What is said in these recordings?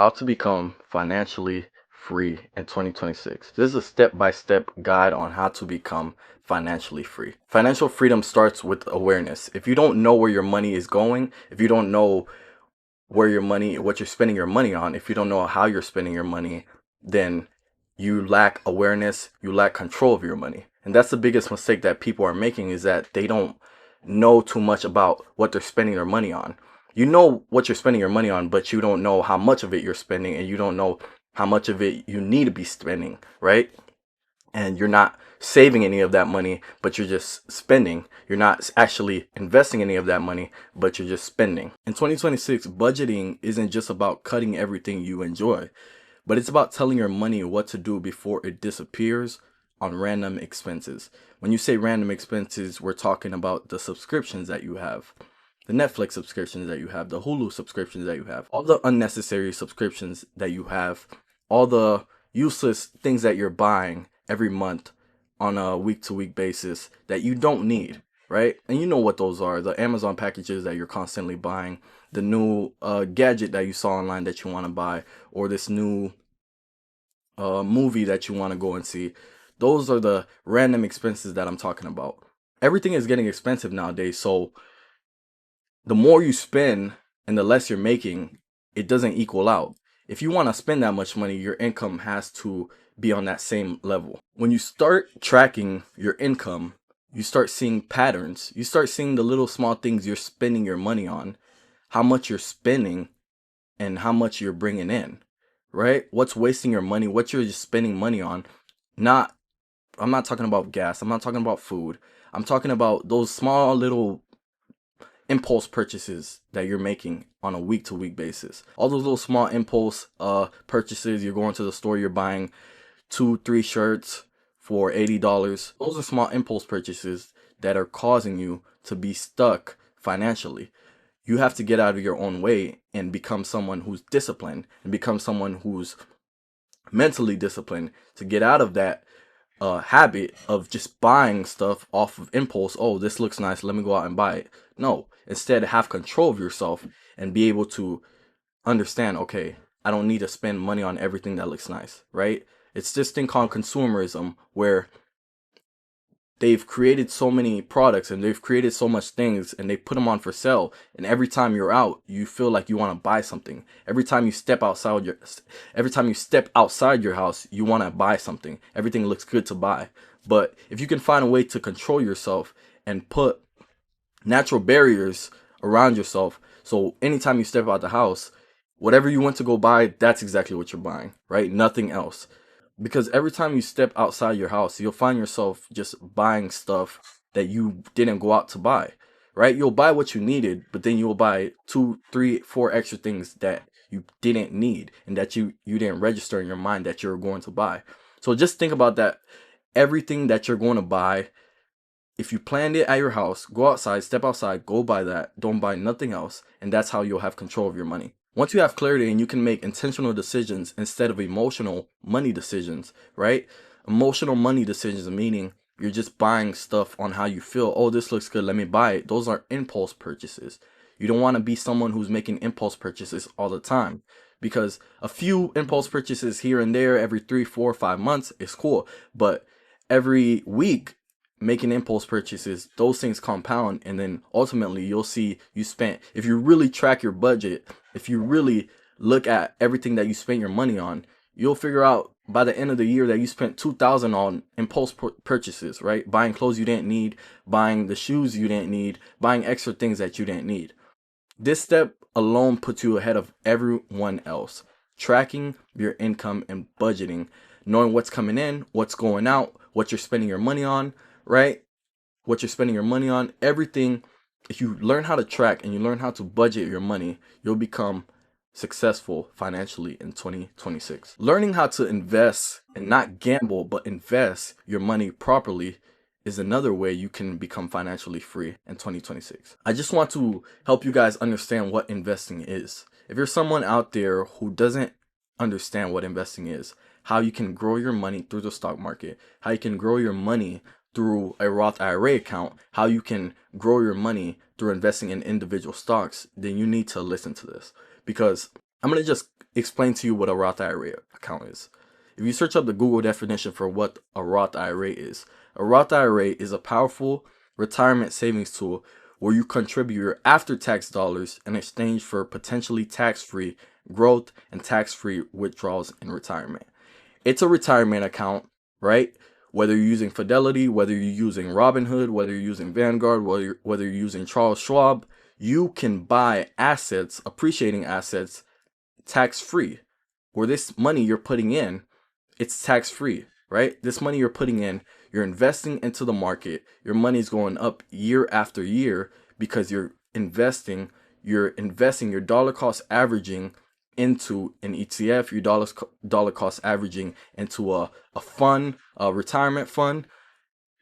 How to become financially free in 2026. This is a step-by-step guide on how to become financially free. Financial freedom starts with awareness. If you don't know where your money is going, if you don't know what you're spending your money on, if you don't know how you're spending your money, then you lack awareness, you lack control of your money. And that's the biggest mistake that people are making, is that they don't know too much about what they're spending their money on. You know what you're spending your money on, but you don't know how much of it you're spending, and you don't know how much of it you need to be spending, right? And you're not saving any of that money, but you're just spending. You're not actually investing any of that money, but you're just spending. In 2026, budgeting isn't just about cutting everything you enjoy, but it's about telling your money what to do before it disappears on random expenses. When you say random expenses, we're talking about the subscriptions that you have, the Netflix subscriptions that you have, the Hulu subscriptions that you have, all the unnecessary subscriptions that you have, all the useless things that you're buying every month on a week-to-week basis that you don't need, right? And you know what those are: the Amazon packages that you're constantly buying, the new gadget that you saw online that you want to buy, or this new movie that you want to go and see. Those are the random expenses that I'm talking about. Everything is getting expensive nowadays, so the more you spend and the less you're making, it doesn't equal out. If you want to spend that much money, your income has to be on that same level. When you start tracking your income, you start seeing patterns. You start seeing the little small things you're spending your money on, how much you're spending, and how much you're bringing in, right? What's wasting your money, what you're just spending money on. I'm not talking about gas. I'm not talking about food. I'm talking about those small little impulse purchases that you're making on a week-to-week basis. All those little small impulse purchases. You're going to the store, you're buying 2-3 shirts for $80. Those are small impulse purchases that are causing you to be stuck financially. You have to get out of your own way and become someone who's disciplined, and become someone who's mentally disciplined, to get out of that habit of just buying stuff off of impulse. Oh, this looks nice, let me go out and buy it. No, instead have control of yourself and be able to understand, okay, I don't need to spend money on everything that looks nice, right? It's this thing called consumerism, where they've created so many products and they've created so much things and they put them on for sale, and every time you're out, you feel like you want to buy something. Every time you step outside your house, you want to buy something. Everything looks good to buy. But if you can find a way to control yourself and put natural barriers around yourself, so anytime you step out the house, whatever you went to go buy, that's exactly what you're buying, right? Nothing else. Because every time you step outside your house, you'll find yourself just buying stuff that you didn't go out to buy, right? You'll buy what you needed, but then you'll buy 2, 3, 4 extra things that you didn't need and that you didn't register in your mind that you're going to buy. So just think about that. Everything that you're going to buy, if you planned it at your house, go outside, step outside, go buy that. Don't buy nothing else. And that's how you'll have control of your money. Once you have clarity and you can make intentional decisions instead of emotional money decisions, right? Emotional money decisions, meaning you're just buying stuff on how you feel. Oh, this looks good, let me buy it. Those are impulse purchases. You don't want to be someone who's making impulse purchases all the time, because a few impulse purchases here and there every 3, 4, 5 months is cool. But every week, making impulse purchases, those things compound, and then ultimately you'll see you spent, if you really track your budget, if you really look at everything that you spent your money on, you'll figure out by the end of the year that you spent $2,000 on impulse purchases, right? Buying clothes you didn't need, buying the shoes you didn't need, buying extra things that you didn't need. This step alone puts you ahead of everyone else. Tracking your income and budgeting, knowing what's coming in, what's going out, what you're spending your money on, right? What you're spending your money on, everything. If you learn how to track and you learn how to budget your money, you'll become successful financially in 2026. Learning how to invest and not gamble, but invest your money properly, is another way you can become financially free in 2026. I just want to help you guys understand what investing is. If you're someone out there who doesn't understand what investing is, how you can grow your money through the stock market, how you can grow your money through a Roth IRA account, how you can grow your money through investing in individual stocks, then you need to listen to this, because I'm going to just explain to you what a Roth IRA account is. If you search up the Google definition for what a Roth IRA is, a Roth IRA is a powerful retirement savings tool where you contribute your after-tax dollars in exchange for potentially tax-free growth and tax-free withdrawals in retirement. It's a retirement account, right? Whether you're using Fidelity, whether you're using Robinhood, whether you're using Vanguard, whether you're using Charles Schwab, you can buy assets, appreciating assets, tax-free. Where this money you're putting in, it's tax-free, right? This money you're putting in, you're investing into the market. Your money's going up year after year because you're investing your dollar cost averaging into an ETF, your dollar cost averaging into a fund, a retirement fund.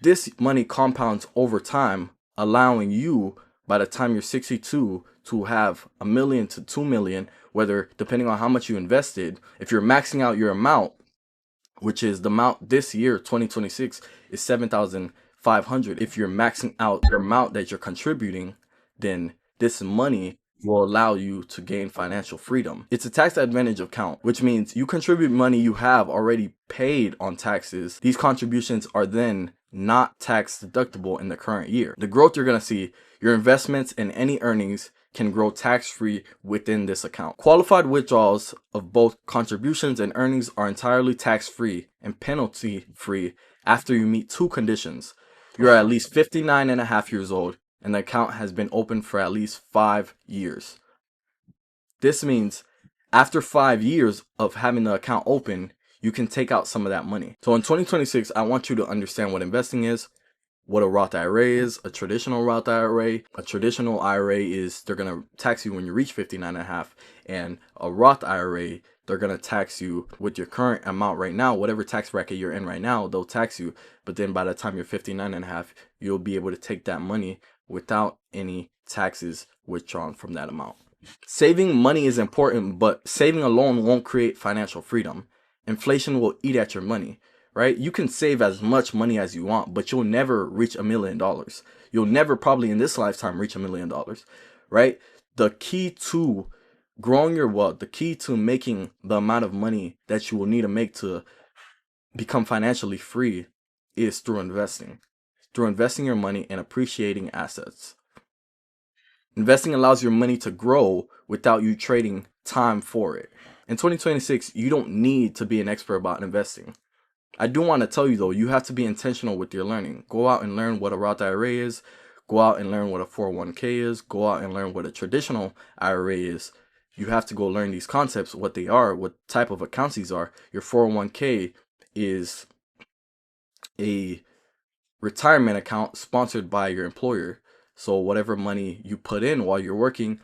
This money compounds over time, allowing you by the time you're 62 to have $1 million to $2 million, whether depending on how much you invested. If you're maxing out your amount, which is the amount this year, 2026, is $7,500. If you're maxing out your amount that you're contributing, then this money will allow you to gain financial freedom. It's a tax advantage account, which means you contribute money you have already paid on taxes. These contributions are then not tax deductible in the current year. The growth you're going to see, your investments and any earnings can grow tax-free within this account. Qualified withdrawals of both contributions and earnings are entirely tax-free and penalty-free after you meet two conditions. You're at least 59 and a half years old and the account has been open for at least 5 years. This means after 5 years of having the account open, you can take out some of that money. So in 2026, I want you to understand what investing is, what a Roth IRA is, a traditional Roth IRA. A traditional IRA is they're going to tax you when you reach 59 and a half, and a Roth IRA, they're going to tax you with your current amount right now, whatever tax bracket you're in right now, they'll tax you. But then by the time you're 59 and a half, you'll be able to take that money without any taxes withdrawn from that amount. Saving money is important, but saving alone won't create financial freedom. Inflation will eat at your money. Right? You can save as much money as you want, but you'll never reach $1 million. You'll never probably in this lifetime reach $1 million, right? The key to growing your wealth, the key to making the amount of money that you will need to make to become financially free is through investing your money and appreciating assets. Investing allows your money to grow without you trading time for it. In 2026, you don't need to be an expert about investing. I do want to tell you though, you have to be intentional with your learning. Go out and learn what a Roth IRA is. Go out and learn what a 401k is. Go out and learn what a traditional IRA is. You have to go learn these concepts, what they are, what type of accounts these are. Your 401k is a retirement account sponsored by your employer. So whatever money you put in while you're working,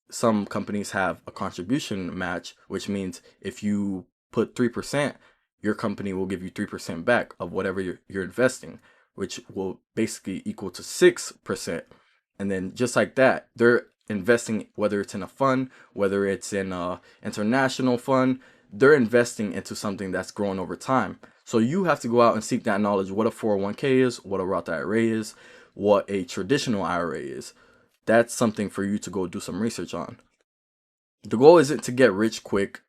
some companies have a contribution match, which means if you put 3%, your company will give you 3% back of whatever you're investing, which will basically equal to 6%. And then just like that, they're investing, whether it's in a fund, whether it's in an international fund, they're investing into something that's growing over time. So you have to go out and seek that knowledge, what a 401k is, what a Roth IRA is, what a traditional IRA is. That's something for you to go do some research on. The goal isn't to get rich quick,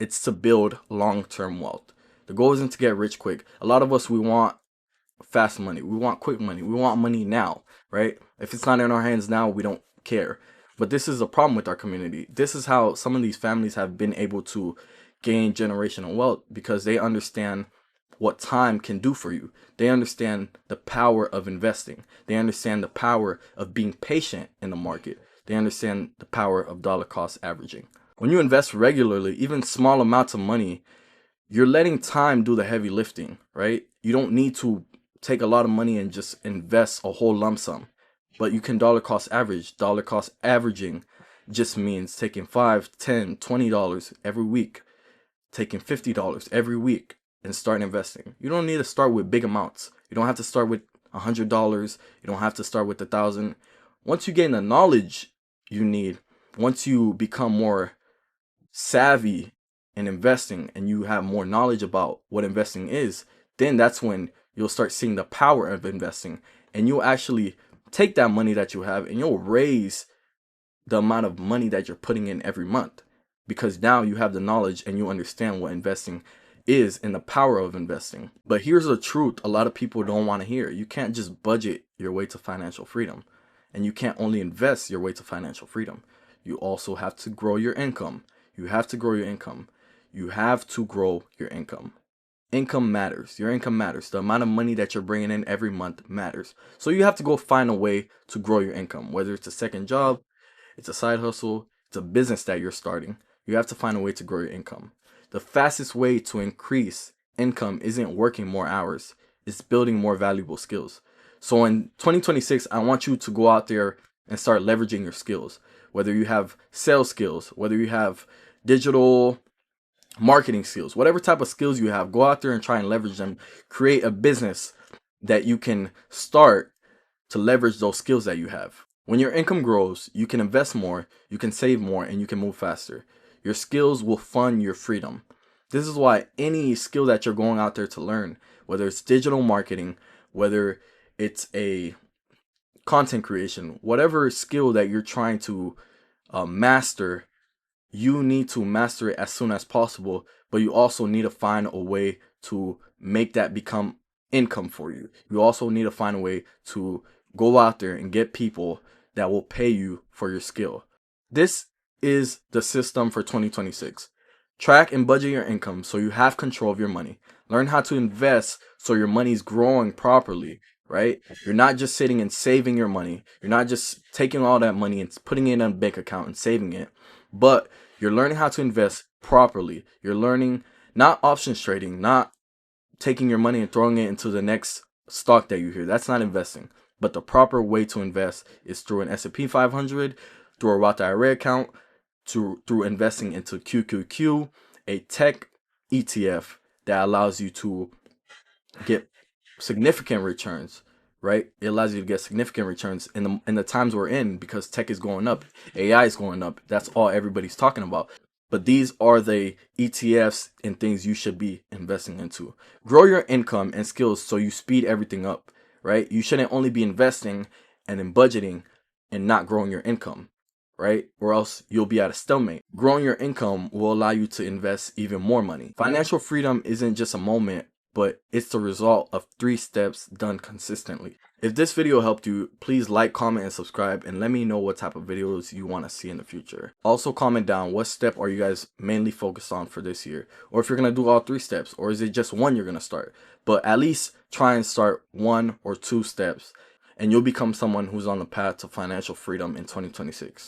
it's to build long-term wealth. The goal isn't to get rich quick. A lot of us, we want fast money. We want quick money. We want money now, right? If it's not in our hands now, we don't care. But this is a problem with our community. This is how some of these families have been able to gain generational wealth, because they understand what time can do for you. They understand the power of investing. They understand the power of being patient in the market. They understand the power of dollar cost averaging. When you invest regularly, even small amounts of money, you're letting time do the heavy lifting, right? You don't need to take a lot of money and just invest a whole lump sum, but you can dollar cost average. Dollar cost averaging just means taking $5, $10, $20 every week, taking $50 every week and start investing. You don't need to start with big amounts. You don't have to start with $100. You don't have to start with 1,000. Once you gain the knowledge you need, once you become more savvy in investing and you have more knowledge about what investing is, then that's when you'll start seeing the power of investing, and you'll actually take that money that you have and you'll raise the amount of money that you're putting in every month. because now you have the knowledge and you understand what investing is and the power of investing. But here's the truth a lot of people don't want to hear. You can't just budget your way to financial freedom, and you can't only invest your way to financial freedom. You also have to grow your income. You have to grow your income. You have to grow your income. Income matters. Your income matters. The amount of money that you're bringing in every month matters. So you have to go find a way to grow your income, whether it's a second job, it's a side hustle, it's a business that you're starting. You have to find a way to grow your income. The fastest way to increase income isn't working more hours, it's building more valuable skills. So in 2026, I want you to go out there and start leveraging your skills. Whether you have sales skills, whether you have digital marketing skills, whatever type of skills you have, go out there and try and leverage them. Create a business that you can start to leverage those skills that you have. When your income grows, you can invest more, you can save more, and you can move faster. Your skills will fund your freedom. This is why any skill that you're going out there to learn, whether it's digital marketing, whether it's a content creation, whatever skill that you're trying to master, you need to master it as soon as possible, but you also need to find a way to make that become income for you. You also need to find a way to go out there and get people that will pay you for your skill. This is the system for 2026. Track and budget your income so you have control of your money. Learn how to invest so your money is growing properly, right? You're not just sitting and saving your money. You're not just taking all that money and putting it in a bank account and saving it, but you're learning how to invest properly. You're learning not options trading, not taking your money and throwing it into the next stock that you hear. That's not investing. But the proper way to invest is through an S&P 500, through a Roth IRA account, through investing into QQQ, a tech ETF that allows you to get significant returns, right? It allows you to get significant returns in the times we're in, because tech is going up, AI is going up. That's all everybody's talking about. But these are the ETFs and things you should be investing into. Grow your income and skills so you speed everything up, right? You shouldn't only be investing and then budgeting and not growing your income, right? Or else you'll be at a stalemate. Growing your income will allow you to invest even more money. Financial freedom isn't just a moment, but it's the result of 3 steps done consistently. If this video helped you, please like, comment, and subscribe, and let me know what type of videos you want to see in the future. Also comment down what step are you guys mainly focused on for this year, or if you're going to do all 3 steps, or is it just one you're going to start. But at least try and start 1 or 2 steps, and you'll become someone who's on the path to financial freedom in 2026.